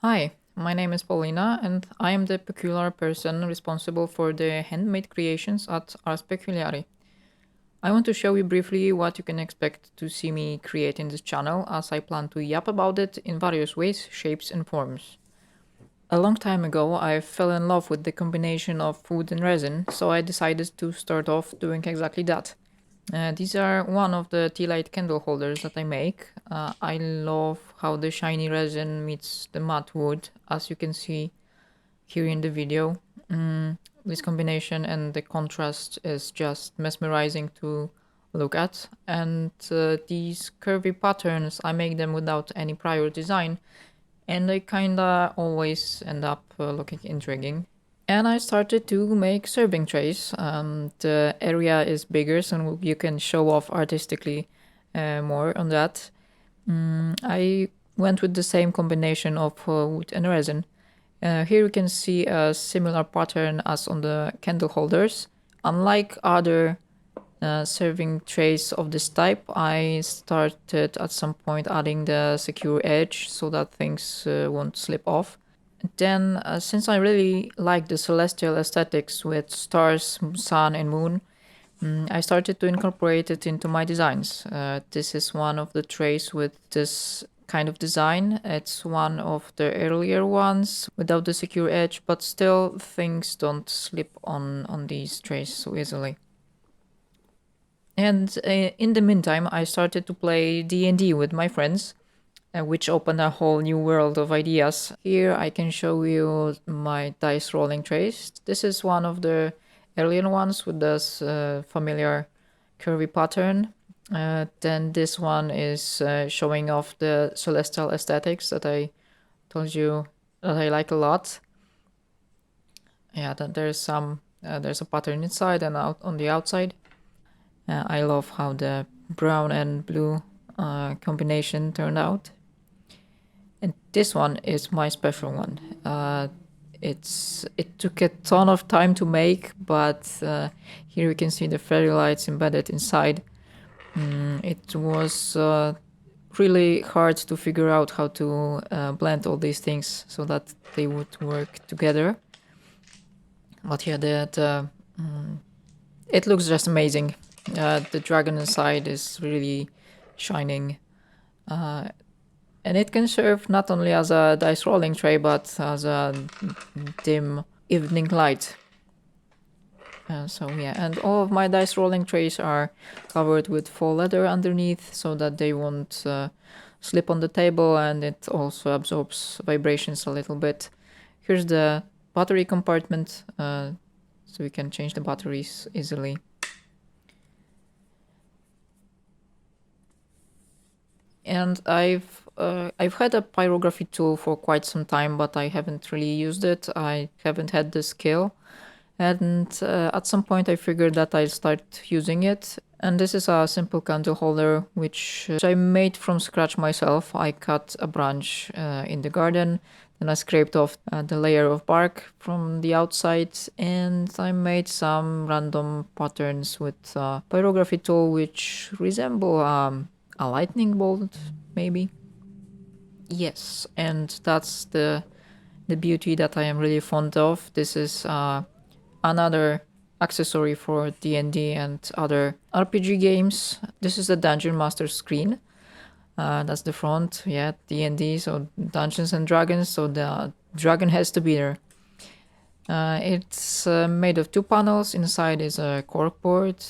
Hi, my name is Paulina, and I am the peculiar person responsible for the handmade creations at Ars Peculiari. I want to show you briefly what you can expect to see me create in this channel, as I plan to yap about it in various ways, shapes, and forms. A long time ago, I fell in love with the combination of wood and resin, so I decided to start off doing exactly that. These are one of the tea light candle holders that I make. I love how the shiny resin meets the matte wood, as you can see here in the video. This combination and the contrast is just mesmerizing to look at. And these curvy patterns, I make them without any prior design, and they kinda always end up looking intriguing. And I started to make serving trays. The area is bigger, so you can show off artistically more on that. I went with the same combination of wood and resin. Here you can see a similar pattern as on the candle holders. Unlike other serving trays of this type, I started at some point adding the secure edge so that things won't slip off. Then, since I really like the celestial aesthetics with stars, sun, and moon, I started to incorporate it into my designs. This is one of the trays with this kind of design. It's one of the earlier ones without the secure edge, but still things don't slip on these trays so easily. And in the meantime, I started to play D&D with my friends, which opened a whole new world of ideas. Here I can show you my dice rolling trays. This is one of the alien ones with this familiar curvy pattern. Then this one is showing off the celestial aesthetics that I told you that I like a lot. Yeah, there's a pattern inside and out on the outside. I love how the brown and blue combination turned out. And this one is my special one. It took a ton of time to make, but here you can see the fairy lights embedded inside. It was really hard to figure out how to blend all these things so that they would work together. But yeah, it looks just amazing. The dragon inside is really shining. And it can serve not only as a dice rolling tray, but as a dim evening light. So yeah, and all of my dice rolling trays are covered with faux leather underneath so that they won't slip on the table, and it also absorbs vibrations a little bit. Here's the battery compartment, so we can change the batteries easily. And I've had a pyrography tool for quite some time, but I haven't really used it. I haven't had the skill, and at some point I figured that I'd start using it. And this is a simple candle holder which I made from scratch myself. I cut a branch in the garden, then I scraped off the layer of bark from the outside, and I made some random patterns with a pyrography tool which resemble a lightning bolt, maybe. Yes, and that's the beauty that I am really fond of. This is another accessory for D&D and other RPG games. This is the Dungeon Master screen. That's the front, yeah, D&D, so Dungeons and Dragons, so the dragon has to be there. It's made of two panels. Inside is a corkboard.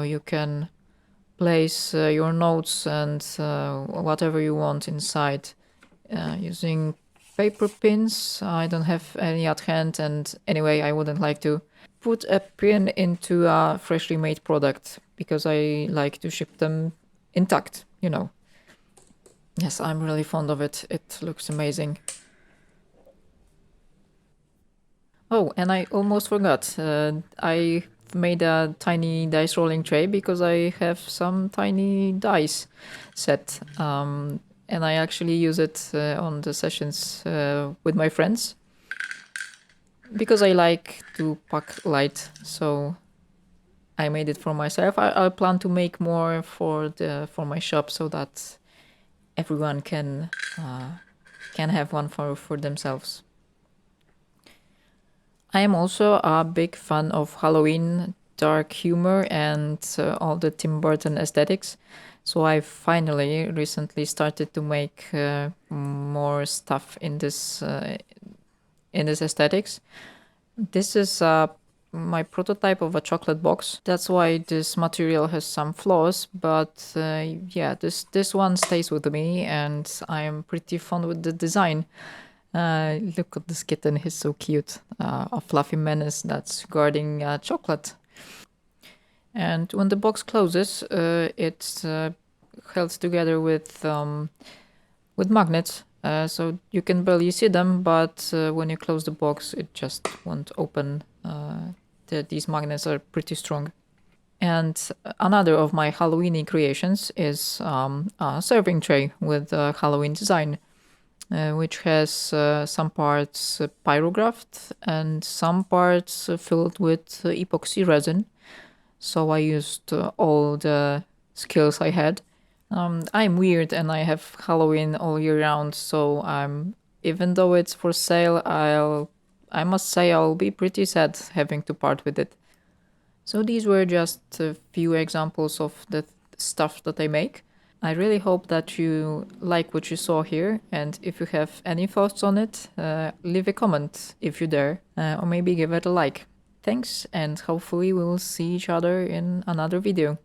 You can place your notes and whatever you want inside using paper pins. I don't have any at hand, and anyway, I wouldn't like to put a pin into a freshly made product because I like to ship them intact, you know. Yes, I'm really fond of it. It looks amazing. Oh, and I almost forgot. I made a tiny dice rolling tray because I have some tiny dice set. And I actually use it on the sessions with my friends because I like to pack light. So I made it for myself. I plan to make more for my shop so that everyone can have one for themselves. I am also a big fan of Halloween, dark humor, and all the Tim Burton aesthetics. So I finally recently started to make more stuff in this aesthetics. This is my prototype of a chocolate box. That's why this material has some flaws, but yeah, this one stays with me, and I'm pretty fond with the design. Look at this kitten, he's so cute. A fluffy menace that's guarding chocolate. And when the box closes, it's held together with magnets. So you can barely see them, but when you close the box, it just won't open. These magnets are pretty strong. And another of my Halloweeny creations is a serving tray with a Halloween design, which has some parts pyrographed and some parts filled with epoxy resin. So I used all the skills I had. I'm weird and I have Halloween all year round, so even though it's for sale, I must say I'll be pretty sad having to part with it. So these were just a few examples of the stuff that I make. I really hope that you like what you saw here, and if you have any thoughts on it, leave a comment if you dare, or maybe give it a like. Thanks, and hopefully we'll see each other in another video.